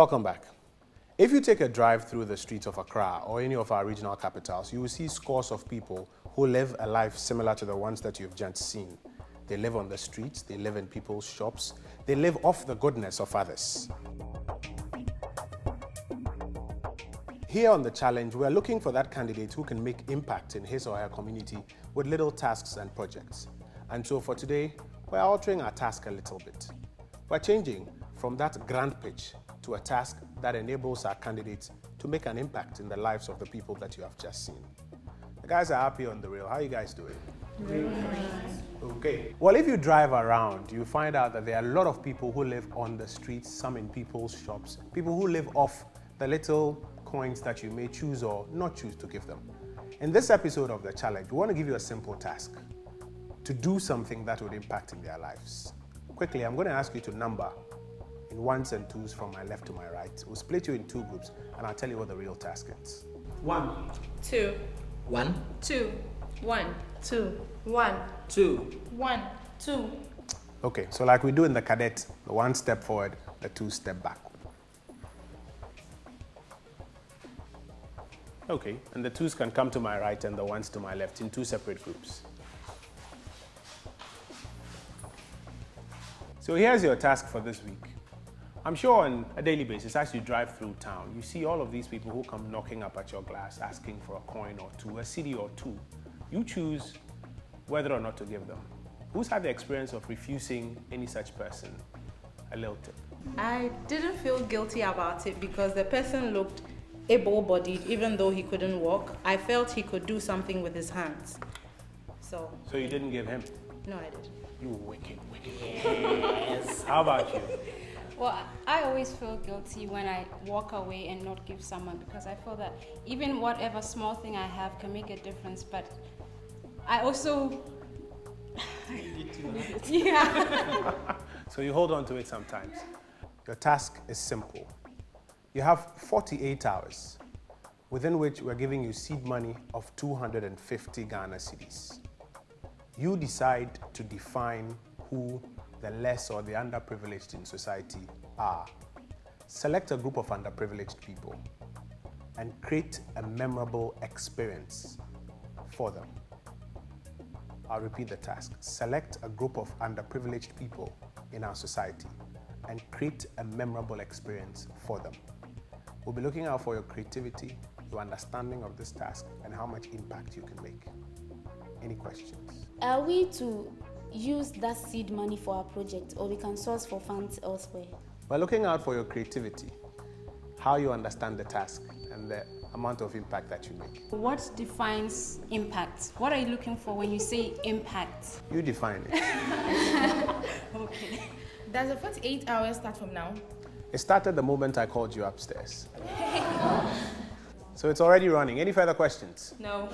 Welcome back. If you take a drive through the streets of Accra or any of our regional capitals, you will see scores of people who live a life similar to the ones that you've just seen. They live on the streets, they live in people's shops, they live off the goodness of others. Here on The Challenge, we're looking for that candidate who can make impact in his or her community with little tasks and projects. And so for today, we're altering our task a little bit. We're changing from that grand pitch to a task that enables our candidates to make an impact in the lives of the people that you have just seen. The guys are happy on the rail. How are you guys doing? Okay. Well, if you drive around, you find out that there are a lot of people who live on the streets, some in people's shops, people who live off the little coins that you may choose or not choose to give them. In this episode of The Challenge, we want to give you a simple task to do something that would impact in their lives. Quickly, I'm going to ask you to number in ones and twos from my left to my right. We'll split you in two groups and I'll tell you what the real task is. 1, 2, 1, 2, 1, 2, 1, 2, 1, 2. Okay, so like we do in the cadet, the 1 step forward, the 2 step back. Okay, and the 2s can come to my right and the 1s to my left in 2 separate groups. So here's your task for this week. I'm sure on a daily basis, as you drive through town, you see all of these people who come knocking up at your glass, asking for a coin or two, a cedi or two. You choose whether or not to give them. Who's had the experience of refusing any such person a little tip? I didn't feel guilty about it because the person looked able-bodied, even though he couldn't walk. I felt he could do something with his hands. So you didn't give him? No, I didn't. You wicked. Yes. How about you? Well, I always feel guilty when I walk away and not give someone because I feel that even whatever small thing I have can make a difference, but I also... yeah. So you hold on to it sometimes. Your task is simple. You have 48 hours within which we're giving you seed money of 250 Ghana cedis. You decide to define who the less or the underprivileged in society are. Select a group of underprivileged people and create a memorable experience for them. I'll repeat the task. Select a group of underprivileged people in our society and create a memorable experience for them. We'll be looking out for your creativity, your understanding of this task, and how much impact you can make. Any questions? Are we to use that seed money for our project, or we can source for funds elsewhere? We're looking out for your creativity, how you understand the task, and the amount of impact that you make. What defines impact? What are you looking for when you say impact? You define it. Okay. Does the 48 hours start from now? It started the moment I called you upstairs. So it's already running. Any further questions? No.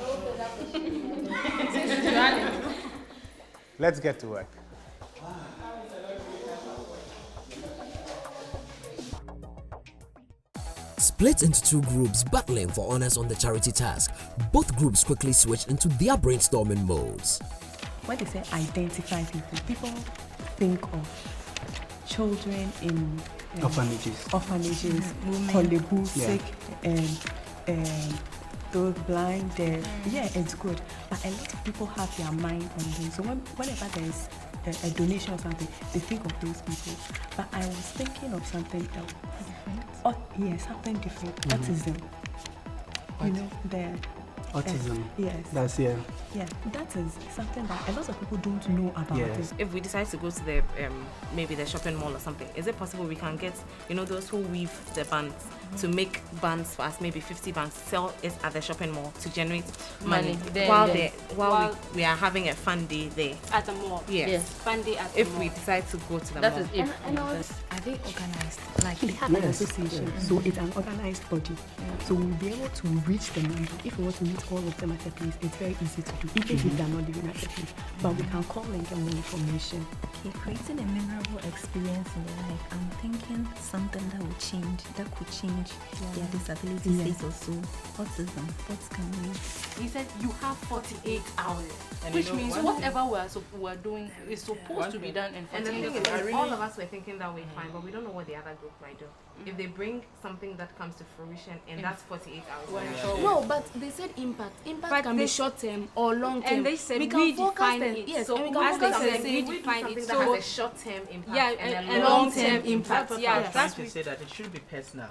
Let's get to work. Split into 2 groups battling for honors on the charity task, both groups quickly switched into their brainstorming modes. When they say identify people think of children in orphanages, Kolebu, sick, those blind, yeah, it's good. But a lot of people have their mind on them. So whenever there's a donation or something, they think of those people. But I was thinking of something else. Oh, yeah, something different. Autism. What? You know, the autism. Yes. That's Yeah, that is something that a lot of people don't know about. Yes. If we decide to go to the maybe the shopping mall or something, is it possible we can get those who weave the bands to make bands for us, maybe 50 bands, sell it at the shopping mall to generate money while we are having a fun day there At the mall. Yes. Fun day at the If mall. we decide to go to the That mall. is if. Are they organized? Like They have an association, so it's an organized body. So we'll be able to reach the number. If we want to meet all of them at a place, it's very easy to do, even if they're not living at a place. But we can call and get more information. Okay, creating a memorable experience in their life. I'm thinking something that could change change their disability status, so autism, what can we? He said you have 48 hours, And which you know, means one whatever we're doing is supposed to be done in And the 48 thing hours. is, all of us were thinking that way, fine, but we don't know what the other group might do. If they bring something that comes to fruition, and that's 48 hours. No, but they said impact. Impact But can be short term or long term. And they said we can focus redefine them. it. Yes, So and we as can they focus said, them. we do redefine something it. that So has a short-term impact yeah, and and a long-term impact. impact. I'm Yeah, trying that's to say that it should be personal.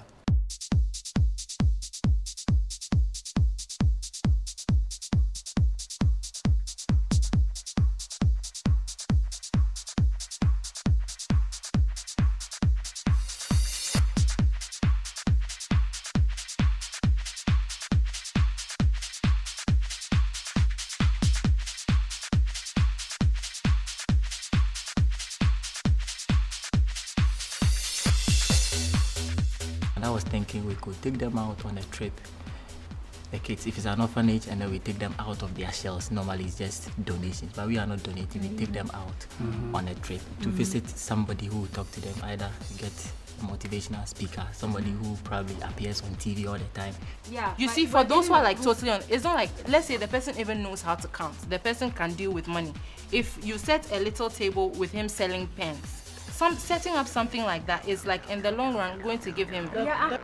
And I was thinking we could take them out on a trip. The kids, if it's an orphanage, and then we take them out of their shells. Normally it's just donations, but we are not donating. We take them out on a trip to visit somebody who will talk to them, either get a motivational speaker, somebody who probably appears on TV all the time. yeah. You see, for those who are like totally on, it's not like, let's say the person even knows how to count. The person can deal with money. If you set a little table with him selling pens, setting up something like that is like in the long run going to give him. Yeah,